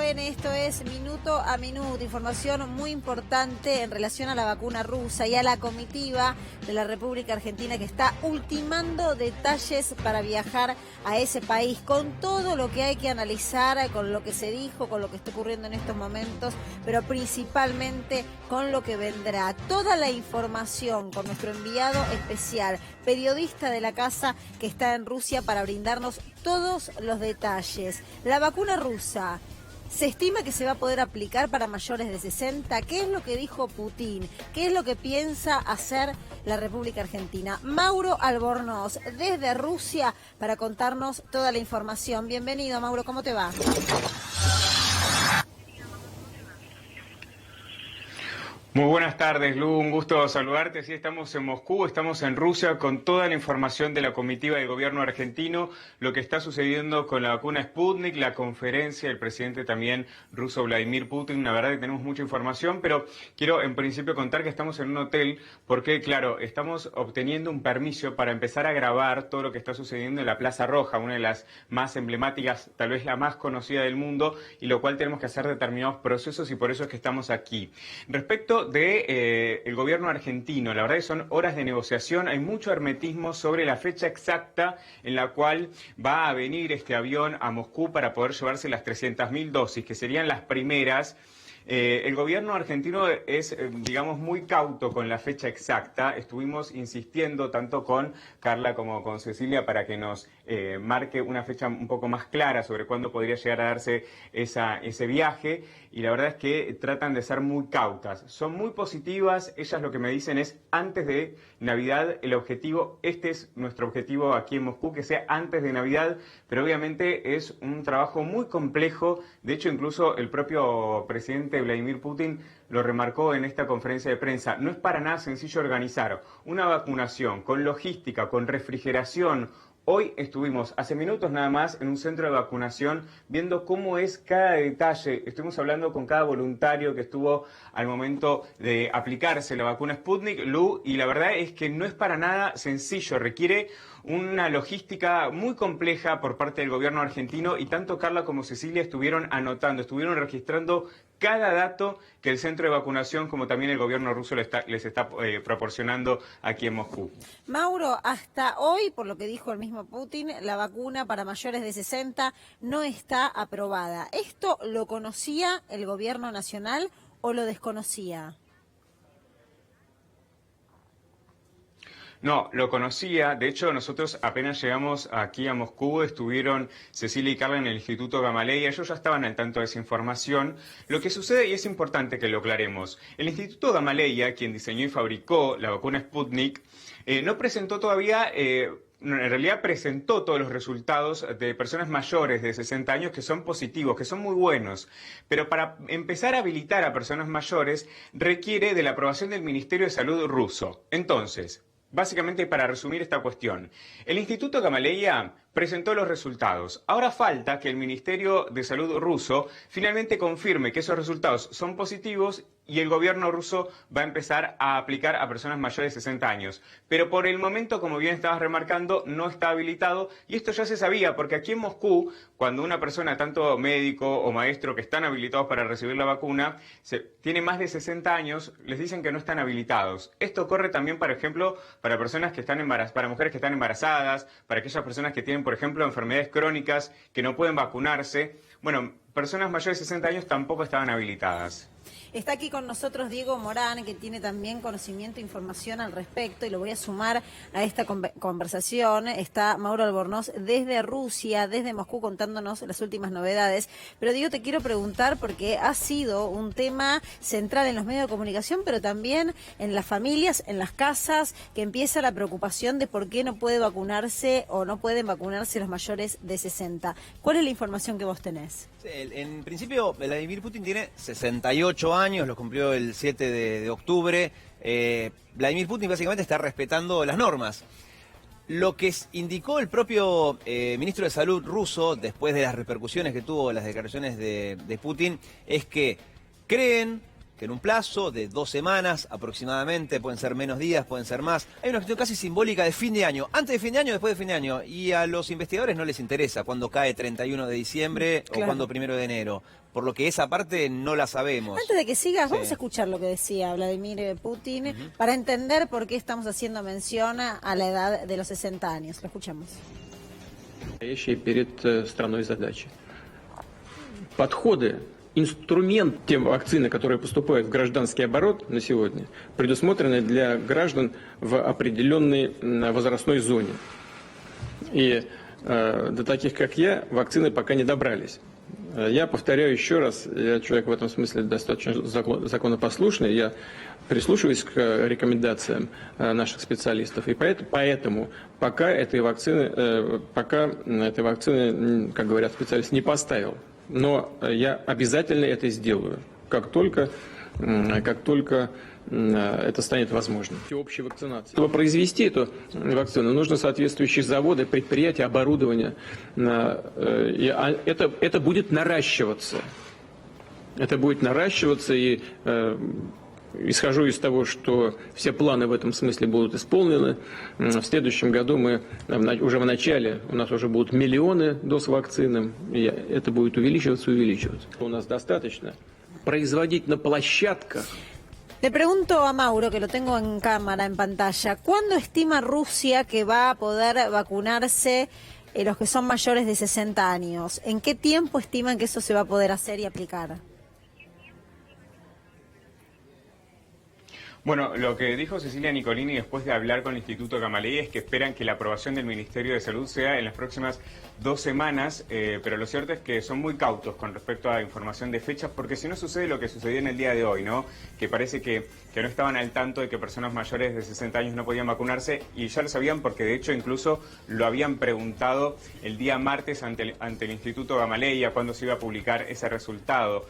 Cohen, esto es Minuto a Minuto, información muy importante en relación a la vacuna rusa y a la comitiva de la República Argentina que está ultimando detalles para viajar a ese país, con todo lo que hay que analizar, con lo que se dijo, con lo que está ocurriendo en estos momentos, pero principalmente con lo que vendrá. Toda la información con nuestro enviado especial, periodista de la casa que está en Rusia, para brindarnos todos los detalles. La vacuna rusa se estima que se va a poder aplicar para mayores de 60. ¿Qué es lo que dijo Putin? ¿Qué es lo que piensa hacer la República Argentina? Mauro Albornoz, desde Rusia, para contarnos toda la información. Bienvenido, Mauro, ¿cómo te va? Muy buenas tardes, Lu, un gusto saludarte. Sí, estamos en Moscú, estamos en Rusia con toda la información de la comitiva del gobierno argentino, lo que está sucediendo con la vacuna Sputnik, la conferencia del presidente también ruso Vladimir Putin. La verdad que tenemos mucha información, pero quiero en principio contar que estamos en un hotel porque, claro, estamos obteniendo un permiso para empezar a grabar todo lo que está sucediendo en la Plaza Roja, una de las más emblemáticas, tal vez la más conocida del mundo, y lo cual tenemos que hacer determinados procesos y por eso es que estamos aquí. Respecto de el gobierno argentino, la verdad que son horas de negociación, hay mucho hermetismo sobre la fecha exacta en la cual va a venir este avión a Moscú para poder llevarse las 300.000 dosis, que serían las primeras. El gobierno argentino es, digamos, muy cauto con la fecha exacta. Estuvimos insistiendo tanto con Carla como con Cecilia para que nos marque una fecha un poco más clara sobre cuándo podría llegar a darse ese viaje. Y la verdad es que tratan de ser muy cautas. Son muy positivas. Ellas lo que me dicen es antes de Navidad el objetivo. Este es nuestro objetivo aquí en Moscú, que sea antes de Navidad. Pero obviamente es un trabajo muy complejo. De hecho, incluso el propio presidente Vladimir Putin lo remarcó en esta conferencia de prensa. No es para nada sencillo organizar una vacunación con logística, con refrigeración. Hoy estuvimos, hace minutos nada más, en un centro de vacunación viendo cómo es cada detalle. Estuvimos hablando con cada voluntario que estuvo al momento de aplicarse la vacuna Sputnik, Lu, y la verdad es que no es para nada sencillo, requiere una logística muy compleja por parte del gobierno argentino, y tanto Carla como Cecilia estuvieron anotando, estuvieron registrando cada dato que el centro de vacunación, como también el gobierno ruso les está proporcionando aquí en Moscú. Mauro, hasta hoy, por lo que dijo el mismo Putin, la vacuna para mayores de 60 no está aprobada. ¿Esto lo conocía el gobierno nacional o lo desconocía? No, lo conocía. De hecho, nosotros apenas llegamos aquí a Moscú, estuvieron Cecilia y Carla en el Instituto Gamaleya. Ellos ya estaban al tanto de esa información. Lo que sucede, y es importante que lo aclaremos, el Instituto Gamaleya, quien diseñó y fabricó la vacuna Sputnik, no presentó todavía... en realidad presentó todos los resultados de personas mayores de 60 años que son positivos, que son muy buenos. Pero para empezar a habilitar a personas mayores requiere de la aprobación del Ministerio de Salud ruso. Entonces, básicamente, para resumir esta cuestión, el Instituto Gamaleya presentó los resultados. Ahora falta que el Ministerio de Salud ruso finalmente confirme que esos resultados son positivos y el gobierno ruso va a empezar a aplicar a personas mayores de 60 años. Pero por el momento, como bien estabas remarcando, no está habilitado, y esto ya se sabía, porque aquí en Moscú, cuando una persona, tanto médico o maestro, que están habilitados para recibir la vacuna, tiene más de 60 años, les dicen que no están habilitados. Esto ocurre también, por ejemplo, para personas que están para mujeres que están embarazadas, para aquellas personas que tienen, por ejemplo, enfermedades crónicas, que no pueden vacunarse. Bueno, personas mayores de 60 años tampoco estaban habilitadas. Está aquí con nosotros Diego Morán, que tiene también conocimiento e información al respecto, y lo voy a sumar a esta conversación. Está Mauro Albornoz desde Rusia, desde Moscú, contándonos las últimas novedades. Pero Diego, te quiero preguntar, porque ha sido un tema central en los medios de comunicación, pero también en las familias, en las casas, que empieza la preocupación de por qué no puede vacunarse o no pueden vacunarse los mayores de 60. ¿Cuál es la información que vos tenés? Sí, en principio, Vladimir Putin tiene 68 años, lo cumplió el 7 de octubre. Vladimir Putin básicamente está respetando las normas. Lo que indicó el propio ministro de Salud ruso, después de las repercusiones que tuvo las declaraciones de Putin, es que creen que en un plazo de 2 semanas aproximadamente, pueden ser menos días, pueden ser más, hay una cuestión casi simbólica de fin de año, antes de fin de año, después de fin de año, y a los investigadores no les interesa cuando cae 31 de diciembre o cuando 1 de enero, por lo que esa parte no la sabemos. Antes de que sigas, vamos a escuchar lo que decía Vladimir Putin para entender por qué estamos haciendo mención a la edad de los 60 años. Lo escuchamos. Перед страной задачи. Подходы, инструмент, те вакцины, которые поступают в гражданский оборот на сегодня, предусмотрены для граждан в определенной возрастной зоне. И до таких, как я, вакцины пока не добрались. Я повторяю еще раз, я человек в этом смысле достаточно законопослушный, я прислушиваюсь к рекомендациям наших специалистов, и поэтому пока этой вакцины, как говорят специалисты, не поставил. Но я обязательно это сделаю, как только это станет возможным. Всеобщей вакцинации. Чтобы произвести эту вакцину, нужно соответствующие заводы, предприятия, оборудование. И это будет наращиваться. Это будет наращиваться, и исхожу из того, что все планы в этом смысле будут исполнены. В следующем году мы уже в начале, у нас уже будут миллионы доз вакцины, и это будет увеличиваться. У нас достаточно производить на площадках. Le pregunto a Mauro, que lo tengo en cámara, en pantalla, ¿cuándo estima Rusia que va a poder vacunarse los que son mayores de 60 años? ¿En qué tiempo estiman que eso se va a poder hacer y aplicar? Bueno, lo que dijo Cecilia Nicolini después de hablar con el Instituto Gamaleya es que esperan que la aprobación del Ministerio de Salud sea en las próximas 2 semanas, pero lo cierto es que son muy cautos con respecto a la información de fechas, porque si no sucede lo que sucedió en el día de hoy, ¿no? Que parece que no estaban al tanto de que personas mayores de 60 años no podían vacunarse, y ya lo sabían porque de hecho incluso lo habían preguntado el día martes ante el Instituto Gamaleya cuando se iba a publicar ese resultado.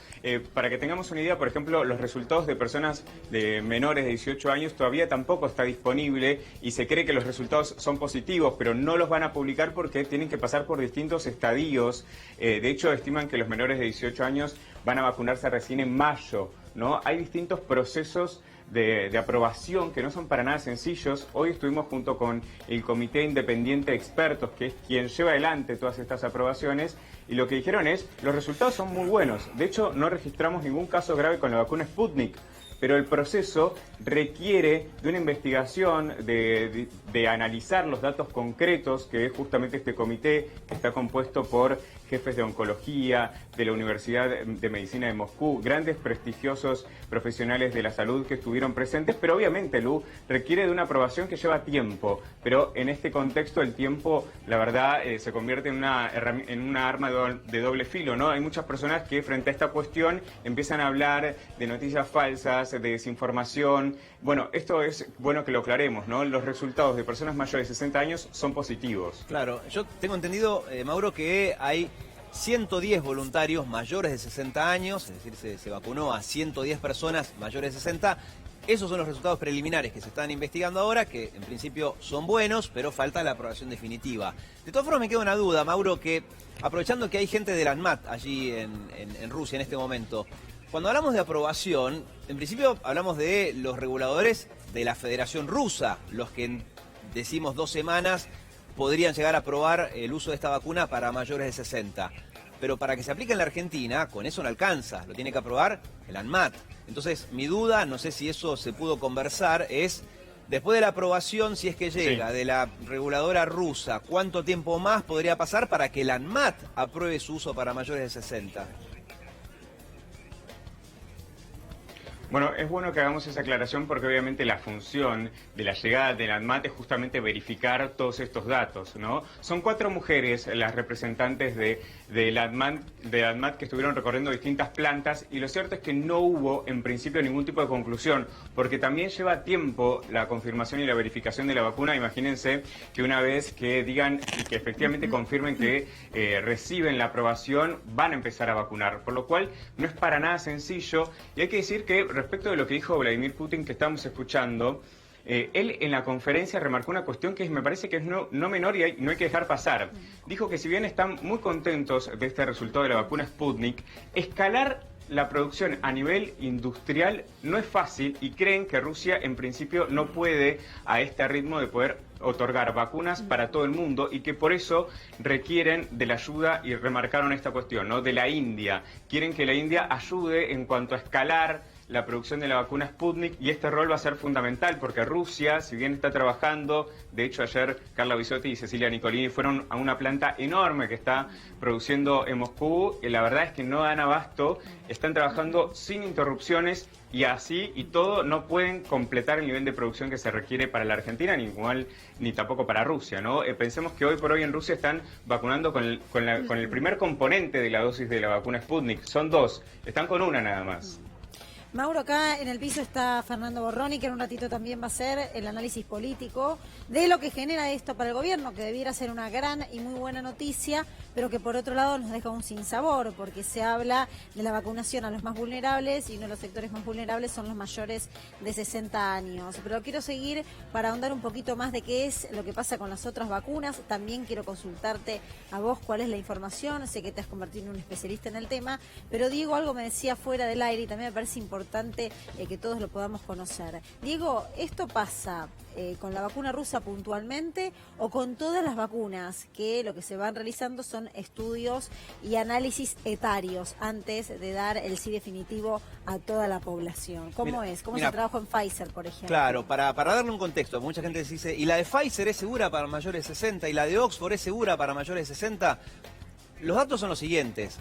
Para que tengamos una idea, por ejemplo, los resultados de personas de menores de 18 años todavía tampoco está disponible, y se cree que los resultados son positivos, pero no los van a publicar porque tienen que pasar por distintos estadios. De hecho, estiman que los menores de 18 años van a vacunarse recién en mayo, ¿no? Hay distintos procesos de aprobación que no son para nada sencillos. Hoy estuvimos junto con el Comité Independiente de Expertos, que es quien lleva adelante todas estas aprobaciones, y lo que dijeron es, los resultados son muy buenos. De hecho, no registramos ningún caso grave con la vacuna Sputnik, pero el proceso requiere de una investigación, de analizar los datos concretos, que es justamente este comité que está compuesto por jefes de oncología, de la Universidad de Medicina de Moscú, grandes prestigiosos profesionales de la salud que estuvieron presentes, pero obviamente, Lu, requiere de una aprobación que lleva tiempo, pero en este contexto el tiempo, la verdad, se convierte en una arma de doble filo, ¿no? Hay muchas personas que frente a esta cuestión empiezan a hablar de noticias falsas, de desinformación. Bueno, esto es bueno que lo aclaremos, ¿no? Los resultados de personas mayores de 60 años son positivos. Claro, yo tengo entendido, Mauro, que hay 110 voluntarios mayores de 60 años, es decir, se vacunó a 110 personas mayores de 60. Esos son los resultados preliminares que se están investigando ahora, que en principio son buenos, pero falta la aprobación definitiva. De todas formas, me queda una duda, Mauro, que aprovechando que hay gente del ANMAT allí en Rusia en este momento, cuando hablamos de aprobación, en principio hablamos de los reguladores de la Federación Rusa, los que decimos 2 semanas podrían llegar a aprobar el uso de esta vacuna para mayores de 60. Pero para que se aplique en la Argentina, con eso no alcanza, lo tiene que aprobar el ANMAT. Entonces, mi duda, no sé si eso se pudo conversar, es, después de la aprobación, si es que llega de la reguladora rusa, ¿cuánto tiempo más podría pasar para que el ANMAT apruebe su uso para mayores de 60? Bueno, es bueno que hagamos esa aclaración porque obviamente la función de la llegada del ANMAT es justamente verificar todos estos datos, ¿no? Son 4 mujeres las representantes del ANMAT que estuvieron recorriendo distintas plantas, y lo cierto es que no hubo en principio ningún tipo de conclusión, porque también lleva tiempo la confirmación y la verificación de la vacuna. Imagínense que una vez que digan y que efectivamente confirmen que reciben la aprobación, van a empezar a vacunar, por lo cual no es para nada sencillo. Y hay que decir que respecto de lo que dijo Vladimir Putin, que estamos escuchando, él en la conferencia remarcó una cuestión que me parece que es no menor y no hay que dejar pasar. Dijo que si bien están muy contentos de este resultado de la vacuna Sputnik, escalar la producción a nivel industrial no es fácil y creen que Rusia en principio no puede a este ritmo de poder otorgar vacunas para todo el mundo y que por eso requieren de la ayuda, y remarcaron esta cuestión, ¿no?, de la India. Quieren que la India ayude en cuanto a escalar la producción de la vacuna Sputnik, y este rol va a ser fundamental porque Rusia, si bien está trabajando, de hecho ayer Carla Bisotti y Cecilia Nicolini fueron a una planta enorme que está produciendo en Moscú, y la verdad es que no dan abasto, están trabajando sin interrupciones y así y todo no pueden completar el nivel de producción que se requiere para la Argentina, ni tampoco para Rusia, ¿no? Pensemos que hoy por hoy en Rusia están vacunando con el primer componente de la dosis de la vacuna Sputnik, son 2, están con una nada más. Mauro, acá en el piso está Fernando Borroni, que en un ratito también va a hacer el análisis político de lo que genera esto para el gobierno, que debiera ser una gran y muy buena noticia, pero que por otro lado nos deja un sinsabor, porque se habla de la vacunación a los más vulnerables, y uno de los sectores más vulnerables son los mayores de 60 años. Pero quiero seguir para ahondar un poquito más de qué es lo que pasa con las otras vacunas. También quiero consultarte a vos cuál es la información, sé que te has convertido en un especialista en el tema, pero Diego algo me decía fuera del aire y también me parece importante que todos lo podamos conocer. Diego, ¿esto pasa con la vacuna rusa puntualmente o con todas las vacunas, que lo que se van realizando son estudios y análisis etarios antes de dar el sí definitivo a toda la población? ¿Cómo es? ¿Cómo se trabaja en Pfizer, por ejemplo? Claro, para darle un contexto, mucha gente dice, ¿y la de Pfizer es segura para mayores de 60? ¿Y la de Oxford es segura para mayores de 60? Los datos son los siguientes.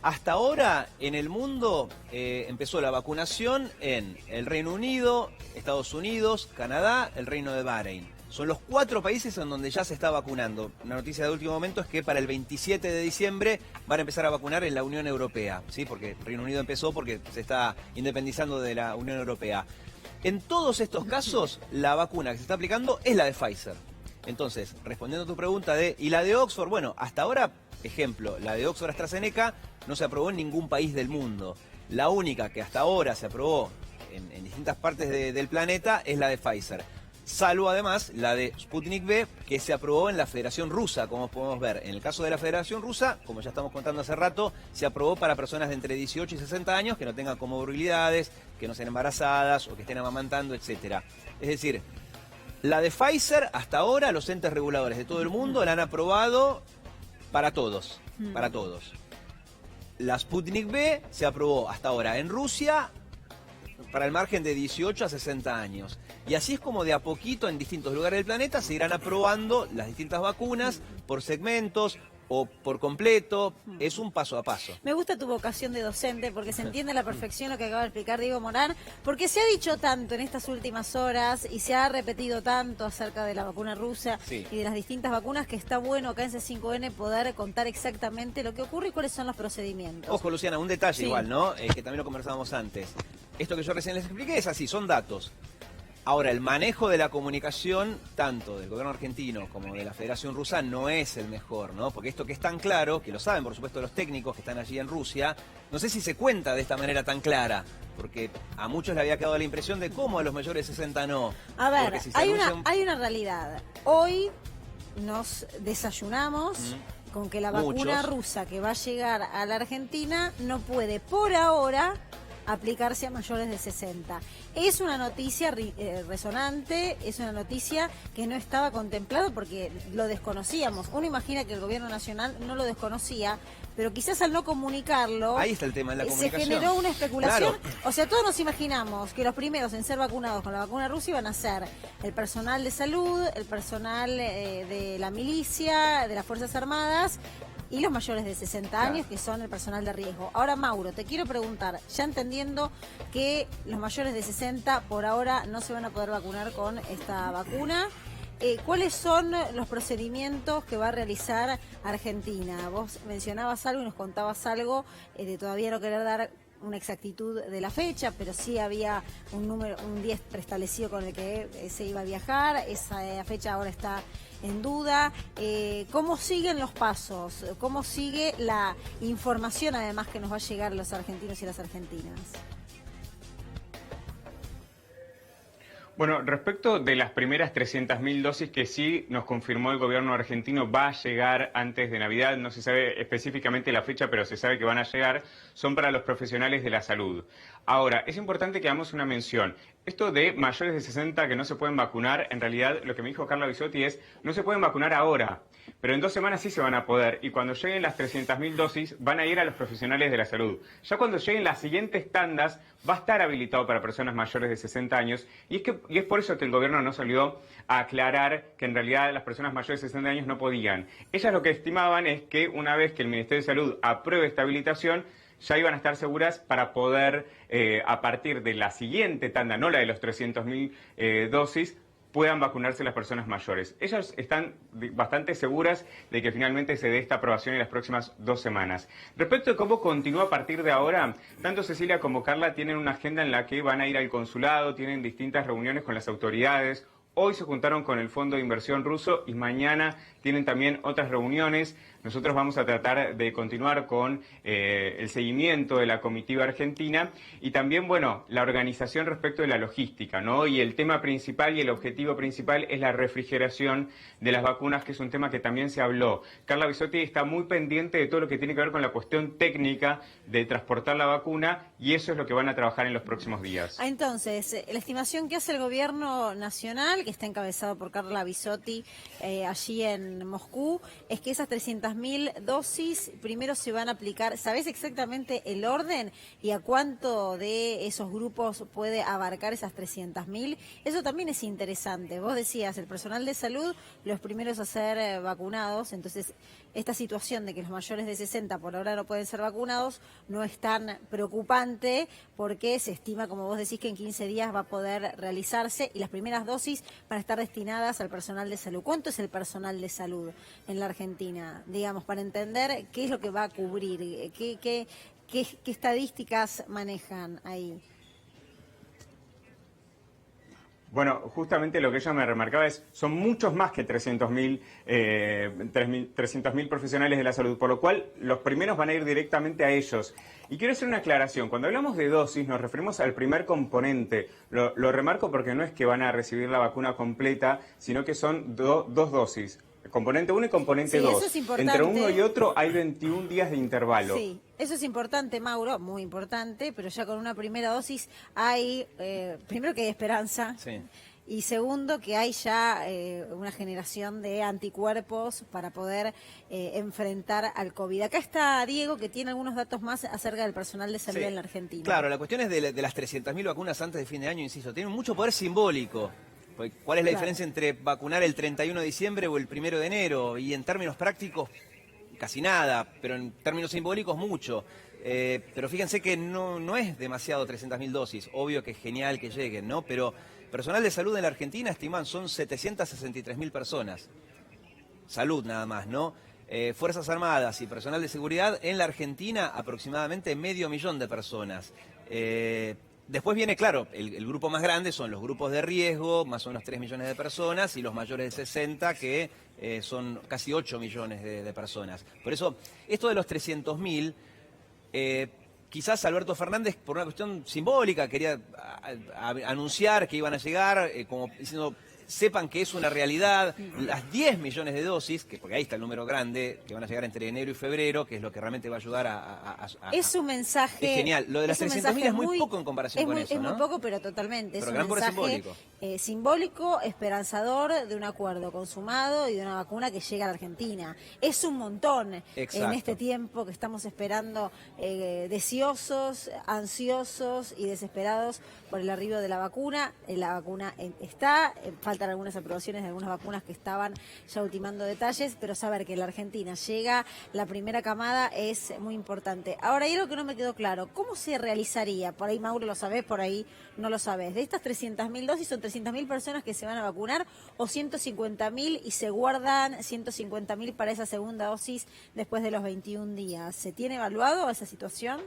Hasta ahora en el mundo empezó la vacunación en el Reino Unido, Estados Unidos, Canadá, el Reino de Bahrein. Son los 4 países en donde ya se está vacunando. Una noticia de último momento es que para el 27 de diciembre van a empezar a vacunar en la Unión Europea, ¿sí? Porque el Reino Unido empezó porque se está independizando de la Unión Europea. En todos estos casos, la vacuna que se está aplicando es la de Pfizer. Entonces, respondiendo a tu pregunta ¿y la de Oxford? Bueno, hasta ahora, ejemplo, la de Oxford AstraZeneca no se aprobó en ningún país del mundo. La única que hasta ahora se aprobó en distintas partes del planeta es la de Pfizer. Salvo además la de Sputnik V, que se aprobó en la Federación Rusa, como podemos ver. En el caso de la Federación Rusa, como ya estamos contando hace rato, se aprobó para personas de entre 18 y 60 años que no tengan comorbilidades, que no sean embarazadas o que estén amamantando, etc. Es decir, la de Pfizer, hasta ahora, los entes reguladores de todo el mundo la han aprobado para todos, para todos. La Sputnik V se aprobó hasta ahora en Rusia para el margen de 18 a 60 años. Y así es como de a poquito en distintos lugares del planeta se irán aprobando las distintas vacunas por segmentos o por completo. Es un paso a paso. Me gusta tu vocación de docente porque se entiende a la perfección lo que acaba de explicar Diego Morán, porque se ha dicho tanto en estas últimas horas y se ha repetido tanto acerca de la vacuna rusa y de las distintas vacunas, que está bueno acá en C5N poder contar exactamente lo que ocurre y cuáles son los procedimientos. Ojo, Luciana, un detalle igual, ¿no? Que también lo conversábamos antes. Esto que yo recién les expliqué es así, son datos. Ahora, el manejo de la comunicación, tanto del gobierno argentino como de la Federación Rusa, no es el mejor, ¿no? Porque esto que es tan claro, que lo saben, por supuesto, los técnicos que están allí en Rusia, no sé si se cuenta de esta manera tan clara, porque a muchos le había quedado la impresión de cómo a los mayores de 60 no. A ver, si hay una realidad. Hoy nos desayunamos con que la vacuna rusa que va a llegar a la Argentina no puede, por ahora, aplicarse a mayores de 60. Es una noticia resonante, es una noticia que no estaba contemplado porque lo desconocíamos. Uno imagina que el gobierno nacional no lo desconocía, pero quizás al no comunicarlo, ahí está el tema de la comunicación. Se generó una especulación. Claro. O sea, todos nos imaginamos que los primeros en ser vacunados con la vacuna rusa iban a ser el personal de salud, el personal de la milicia, de las Fuerzas Armadas, y los mayores de 60 años, que son el personal de riesgo. Ahora, Mauro, te quiero preguntar, ya entendiendo que los mayores de 60 por ahora no se van a poder vacunar con esta vacuna, ¿cuáles son los procedimientos que va a realizar Argentina? Vos mencionabas algo y nos contabas algo de todavía no querer dar una exactitud de la fecha, pero sí había un día preestablecido con el que se iba a viajar. Esa fecha ahora está en duda. ¿Cómo siguen los pasos? ¿Cómo sigue la información, además, que nos va a llegar a los argentinos y las argentinas? Bueno, respecto de las primeras 300.000 dosis que sí nos confirmó el gobierno argentino va a llegar antes de Navidad, no se sabe específicamente la fecha, pero se sabe que van a llegar, son para los profesionales de la salud. Ahora, es importante que hagamos una mención. Esto de mayores de 60 que no se pueden vacunar, en realidad lo que me dijo Carla Bisotti es, no se pueden vacunar ahora, pero en 2 semanas sí se van a poder, y cuando lleguen las 300.000 dosis van a ir a los profesionales de la salud. Ya cuando lleguen las siguientes tandas va a estar habilitado para personas mayores de 60 años, y es por eso que el gobierno no salió a aclarar que en realidad las personas mayores de 60 años no podían. Ellas lo que estimaban es que una vez que el Ministerio de Salud apruebe esta habilitación, ya iban a estar seguras para poder, a partir de la siguiente tanda, no la de los 300.000 dosis, puedan vacunarse las personas mayores. Ellas están bastante seguras de que finalmente se dé esta aprobación en las próximas 2 semanas. Respecto de cómo continúa a partir de ahora, tanto Cecilia como Carla tienen una agenda en la que van a ir al consulado, tienen distintas reuniones con las autoridades. Hoy se juntaron con el Fondo de Inversión ruso y mañana tienen también otras reuniones. Nosotros vamos a tratar de continuar con el seguimiento de la comitiva argentina y también, bueno, la organización respecto de la logística, ¿no? Y el tema principal y el objetivo principal es la refrigeración de las vacunas, que es un tema que también se habló. Carla Bisotti está muy pendiente de todo lo que tiene que ver con la cuestión técnica de transportar la vacuna y eso es lo que van a trabajar en los próximos días. Entonces, la estimación que hace el gobierno nacional, que está encabezado por Carla Bisotti allí en Moscú, es que esas 300.000 dosis primero se van a aplicar. ¿Sabés exactamente el orden y a cuánto de esos grupos puede abarcar esas 300.000? Eso también es interesante. Vos decías, el personal de salud, los primeros a ser vacunados, entonces esta situación de que los mayores de 60 por ahora no pueden ser vacunados no es tan preocupante porque se estima, como vos decís, que en 15 días va a poder realizarse y las primeras dosis van a estar destinadas al personal de salud. ¿Cuánto es el personal de salud en la Argentina? Digamos, para entender qué es lo que va a cubrir, qué estadísticas manejan ahí. Bueno, justamente lo que ella me remarcaba es, son muchos más que 300.000 profesionales de la salud, por lo cual los primeros van a ir directamente a ellos. Y quiero hacer una aclaración, cuando hablamos de dosis nos referimos al primer componente, lo remarco porque no es que van a recibir la vacuna completa, sino que son dos dosis. Componente 1 y componente 2. Eso es importante. Entre uno y otro hay 21 días de intervalo. Sí, eso es importante, Mauro, muy importante, pero ya con una primera dosis hay, primero que hay esperanza, Sí. y segundo que hay ya una generación de anticuerpos para poder enfrentar al COVID. Acá está Diego, que tiene algunos datos más acerca del personal de salud Sí. en la Argentina. Claro, la cuestión es de las 300.000 vacunas antes de fin de año, insisto, tienen mucho poder simbólico. ¿Cuál es la diferencia entre vacunar el 31 de diciembre o el 1 de enero? Y en términos prácticos, casi nada, pero en términos simbólicos, mucho. Pero fíjense que no es demasiado 300.000 dosis. Obvio que es genial que lleguen, ¿no? Pero personal de salud en la Argentina estiman son 763.000 personas. Salud nada más, ¿no? Fuerzas Armadas y personal de seguridad en la Argentina aproximadamente 500.000 de personas. Después viene, claro, el grupo más grande son los grupos de riesgo, más o menos 3 millones de personas, y los mayores de 60, que son casi 8 millones de personas. Por eso, esto de los 300.000, quizás Alberto Fernández, por una cuestión simbólica, quería anunciar que iban a llegar, como diciendo, sepan que es una realidad, las 10 millones de dosis, porque ahí está el número grande, que van a llegar entre enero y febrero, que es lo que realmente va a ayudar a es un mensaje... Es genial. Lo de las 300.000 es muy poco en comparación con eso, Es ¿no? muy poco, pero totalmente. Pero es gran un poder mensaje simbólico. Simbólico, esperanzador, de un acuerdo consumado y de una vacuna que llega a la Argentina. Es un montón. Exacto. En este tiempo que estamos esperando, deseosos, ansiosos y desesperados por el arribo de la vacuna. La vacuna está, faltan algunas aprobaciones de algunas vacunas que estaban ya ultimando detalles, pero saber que en la Argentina llega la primera camada es muy importante. Ahora, hay algo que no me quedó claro. ¿Cómo se realizaría? Por ahí, Mauro, lo sabés, por ahí no lo sabés. De estas 300.000 dosis, ¿son 300.000 personas que se van a vacunar o 150.000 y se guardan 150.000 para esa segunda dosis después de los 21 días? ¿Se tiene evaluado esa situación?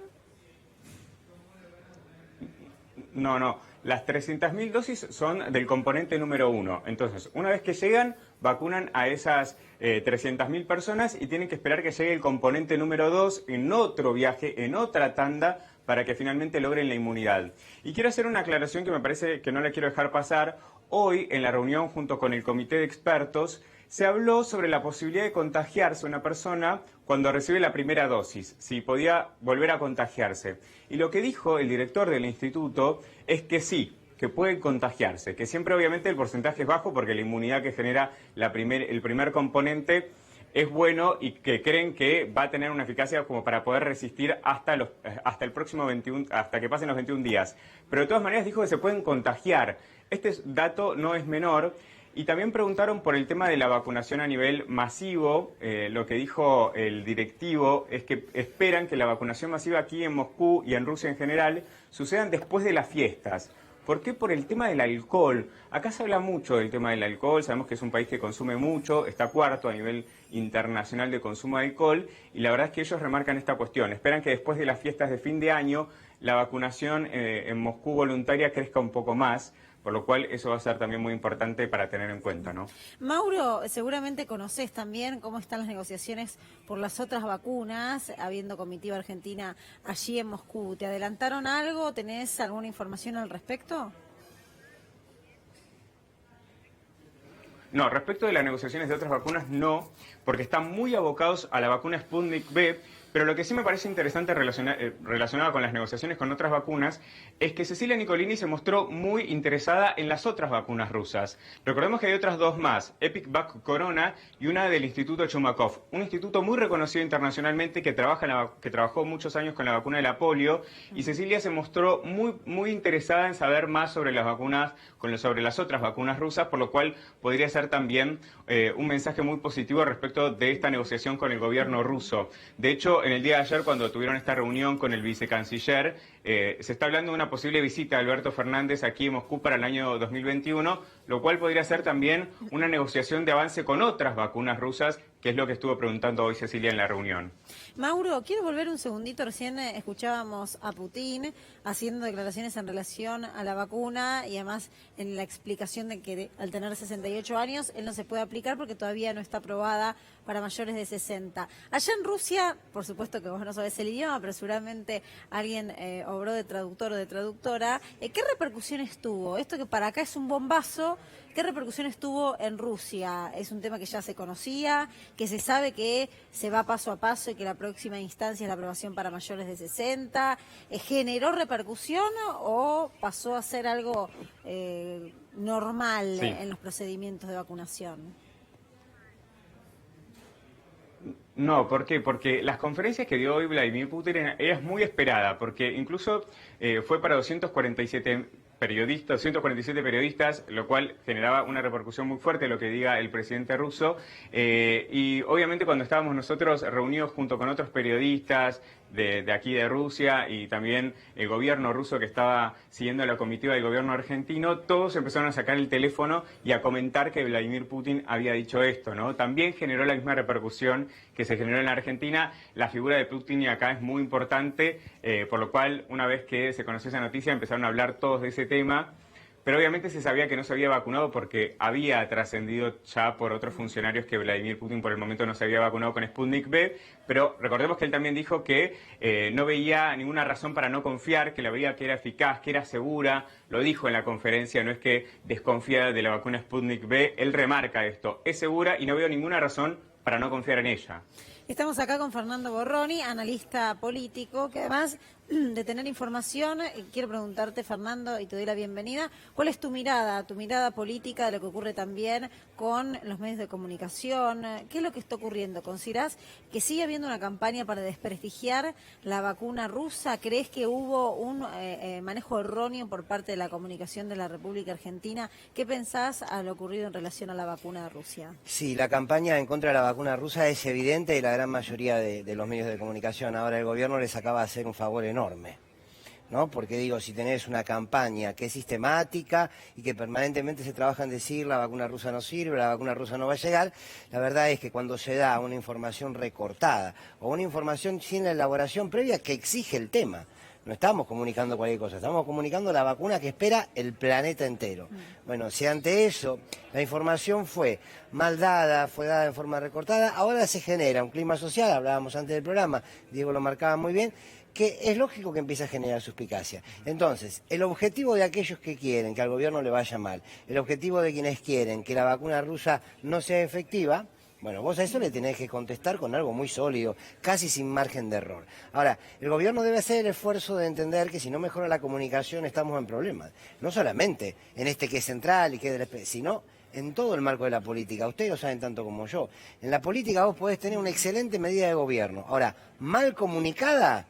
No. Las 300.000 dosis son del componente número 1. Entonces, una vez que llegan, vacunan a esas 300.000 personas y tienen que esperar que llegue el componente número 2 en otro viaje, en otra tanda, para que finalmente logren la inmunidad. Y quiero hacer una aclaración que me parece que no la quiero dejar pasar. Hoy, en la reunión junto con el comité de expertos, se habló sobre la posibilidad de contagiarse una persona cuando recibe la primera dosis, si podía volver a contagiarse. Y lo que dijo el director del instituto es que sí, que puede contagiarse, que siempre obviamente el porcentaje es bajo porque la inmunidad que genera el primer componente es bueno y que creen que va a tener una eficacia como para poder resistir hasta el próximo 21, hasta que pasen los 21 días. Pero de todas maneras dijo que se pueden contagiar. Este dato no es menor. Y también preguntaron por el tema de la vacunación a nivel masivo. Lo que dijo el directivo es que esperan que la vacunación masiva aquí en Moscú y en Rusia en general sucedan después de las fiestas. ¿Por qué? Por el tema del alcohol. Acá se habla mucho del tema del alcohol, sabemos que es un país que consume mucho, está cuarto a nivel internacional de consumo de alcohol, y la verdad es que ellos remarcan esta cuestión. Esperan que después de las fiestas de fin de año la vacunación en Moscú voluntaria crezca un poco más, por lo cual eso va a ser también muy importante para tener en cuenta, ¿no? Mauro, seguramente conoces también cómo están las negociaciones por las otras vacunas, habiendo comitiva argentina allí en Moscú. ¿Te adelantaron algo? ¿Tenés alguna información al respecto? No, respecto de las negociaciones de otras vacunas, no, porque están muy abocados a la vacuna Sputnik V. Pero lo que sí me parece interesante relacionado con las negociaciones con otras vacunas es que Cecilia Nicolini se mostró muy interesada en las otras vacunas rusas. Recordemos que hay otras dos más, Epic-Vac Corona y una del Instituto Chumakov, un instituto muy reconocido internacionalmente que trabajó muchos años con la vacuna de la polio, y Cecilia se mostró muy interesada en saber más sobre las vacunas, sobre las otras vacunas rusas, por lo cual podría ser también un mensaje muy positivo respecto de esta negociación con el gobierno ruso. De hecho, en el día de ayer, cuando tuvieron esta reunión con el vicecanciller, se está hablando de una posible visita de Alberto Fernández aquí en Moscú para el año 2021, lo cual podría ser también una negociación de avance con otras vacunas rusas, que es lo que estuvo preguntando hoy Cecilia en la reunión. Mauro, quiero volver un segundito. Recién escuchábamos a Putin haciendo declaraciones en relación a la vacuna y además en la explicación de que al tener 68 años él no se puede aplicar porque todavía no está aprobada para mayores de 60. Allá en Rusia, por supuesto que vos no sabés el idioma, pero seguramente alguien obró de traductor o de traductora. ¿Qué repercusiones tuvo? Esto que para acá es un bombazo, ¿qué repercusiones tuvo en Rusia? ¿Es un tema que ya se conocía, que se sabe que se va paso a paso y que la próxima instancia es la aprobación para mayores de 60? ¿Generó repercusión o pasó a ser algo normal en los procedimientos de vacunación? No, ¿por qué? Porque las conferencias que dio hoy Vladimir Putin es muy esperada, porque incluso fue para 247 periodistas, lo cual generaba una repercusión muy fuerte lo que diga el presidente ruso. Y obviamente cuando estábamos nosotros reunidos junto con otros periodistas de aquí de Rusia y también el gobierno ruso que estaba siguiendo la comitiva del gobierno argentino, todos empezaron a sacar el teléfono y a comentar que Vladimir Putin había dicho esto, ¿no? También generó la misma repercusión que se generó en la Argentina. La figura de Putin acá es muy importante, por lo cual una vez que se conoció esa noticia empezaron a hablar todos de ese tema. Pero obviamente se sabía que no se había vacunado porque había trascendido ya por otros funcionarios que Vladimir Putin por el momento no se había vacunado con Sputnik V, pero recordemos que él también dijo que no veía ninguna razón para no confiar, que la veía que era eficaz, que era segura, lo dijo en la conferencia, no es que desconfía de la vacuna Sputnik V, él remarca esto, es segura y no veo ninguna razón para no confiar en ella. Estamos acá con Fernando Borroni, analista político, que además de tener información, quiero preguntarte, Fernando, y te doy la bienvenida, ¿cuál es tu mirada política de lo que ocurre también con los medios de comunicación? ¿Qué es lo que está ocurriendo? ¿Considerás que sigue habiendo una campaña para desprestigiar la vacuna rusa? ¿Crees que hubo un manejo erróneo por parte de la comunicación de la República Argentina? ¿Qué pensás a lo ocurrido en relación a la vacuna de Rusia? Sí, la campaña en contra de la vacuna rusa es evidente y la gran mayoría de los medios de comunicación. Ahora el gobierno les acaba de hacer un favor enorme, ¿no? Porque digo, si tenés una campaña que es sistemática y que permanentemente se trabaja en decir la vacuna rusa no sirve, la vacuna rusa no va a llegar, la verdad es que cuando se da una información recortada o una información sin la elaboración previa que exige el tema, no estamos comunicando cualquier cosa, estamos comunicando la vacuna que espera el planeta entero. Bueno, si ante eso la información fue mal dada, fue dada en forma recortada, ahora se genera un clima social, hablábamos antes del programa, Diego lo marcaba muy bien, que es lógico que empiece a generar suspicacia. Entonces, el objetivo de aquellos que quieren que al gobierno le vaya mal, el objetivo de quienes quieren que la vacuna rusa no sea efectiva, bueno, vos a eso le tenés que contestar con algo muy sólido, casi sin margen de error. Ahora, el gobierno debe hacer el esfuerzo de entender que si no mejora la comunicación estamos en problemas. No solamente en este que es central y que es del sino en todo el marco de la política. Ustedes lo saben tanto como yo. En la política vos podés tener una excelente medida de gobierno. Ahora, mal comunicada,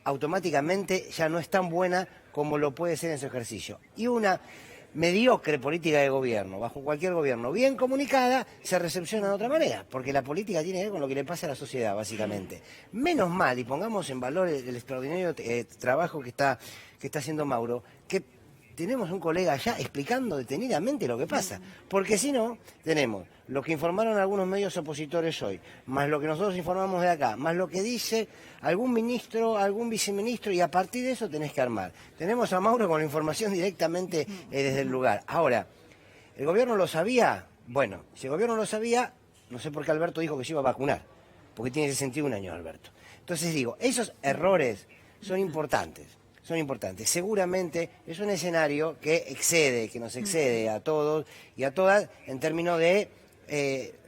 automáticamente ya no es tan buena como lo puede ser en su ejercicio. Y una mediocre política de gobierno, bajo cualquier gobierno, bien comunicada, se recepciona de otra manera, porque la política tiene que ver con lo que le pasa a la sociedad, básicamente. Menos mal, y pongamos en valor el extraordinario trabajo que está haciendo Mauro, que tenemos un colega allá explicando detenidamente lo que pasa, porque si no, tenemos lo que informaron algunos medios opositores hoy, más lo que nosotros informamos de acá, más lo que dice algún ministro, algún viceministro, y a partir de eso tenés que armar. Tenemos a Mauro con la información directamente desde el lugar. Ahora, ¿el gobierno lo sabía? Bueno, si el gobierno lo sabía, no sé por qué Alberto dijo que se iba a vacunar, porque tiene 61 años Alberto. Entonces digo, esos errores son importantes. Seguramente es un escenario que nos excede a todos y a todas en términos de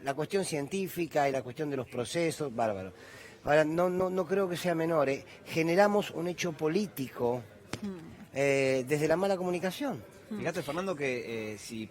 la cuestión científica y la cuestión de los procesos, bárbaro. Ahora, no creo que sea menor. Generamos un hecho político desde la mala comunicación. Fíjate, Fernando, que si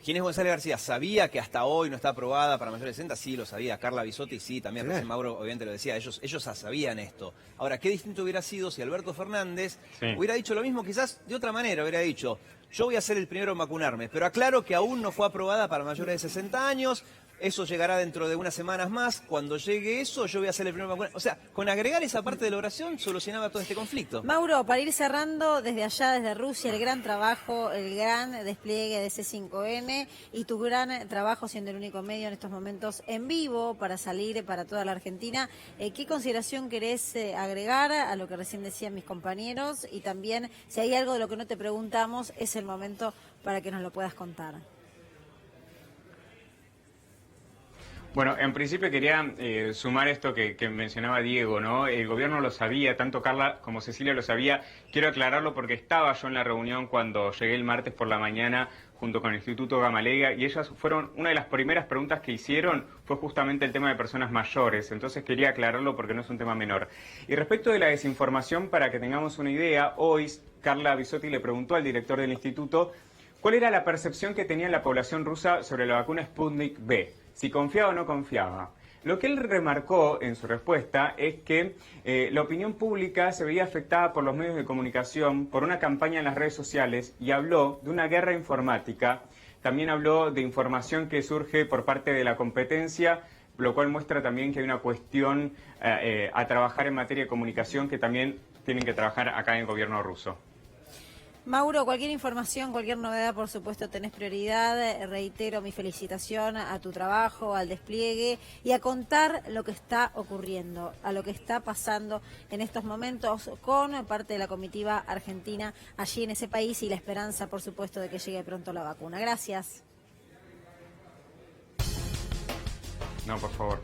Ginés González García sabía que hasta hoy no está aprobada para mayores de 60, sí lo sabía. Carla Bisotti sí, también claro. Mauro obviamente lo decía, ellos sabían esto. Ahora, qué distinto hubiera sido si Alberto Fernández hubiera dicho lo mismo, quizás de otra manera, hubiera dicho, yo voy a ser el primero en vacunarme, pero aclaro que aún no fue aprobada para mayores de 60 años, eso llegará dentro de unas semanas más, cuando llegue eso yo voy a ser el primero en vacunar. O sea, con agregar esa parte de la oración solucionaba todo este conflicto. Mauro, para ir cerrando, desde allá, desde Rusia, el gran trabajo, el gran despliegue de C5N y tu gran trabajo siendo el único medio en estos momentos en vivo para salir para toda la Argentina. ¿Qué consideración querés agregar a lo que recién decían mis compañeros? Y también, si hay algo de lo que no te preguntamos, es el momento para que nos lo puedas contar. Bueno, en principio quería sumar esto que mencionaba Diego, ¿no? El gobierno lo sabía, tanto Carla como Cecilia lo sabía. Quiero aclararlo porque estaba yo en la reunión cuando llegué el martes por la mañana junto con el Instituto Gamaleya y ellas fueron, una de las primeras preguntas que hicieron fue justamente el tema de personas mayores. Entonces quería aclararlo porque no es un tema menor. Y respecto de la desinformación, para que tengamos una idea, hoy Carla Bisotti le preguntó al director del instituto cuál era la percepción que tenía la población rusa sobre la vacuna Sputnik V. Si confiaba o no confiaba. Lo que él remarcó en su respuesta es que la opinión pública se veía afectada por los medios de comunicación, por una campaña en las redes sociales y habló de una guerra informática. También habló de información que surge por parte de la competencia, lo cual muestra también que hay una cuestión a trabajar en materia de comunicación que también tienen que trabajar acá en el gobierno ruso. Mauro, cualquier información, cualquier novedad, por supuesto, tenés prioridad. Reitero mi felicitación a tu trabajo, al despliegue y a contar lo que está ocurriendo, a lo que está pasando en estos momentos con parte de la comitiva argentina allí en ese país y la esperanza, por supuesto, de que llegue pronto la vacuna. Gracias. No, por favor.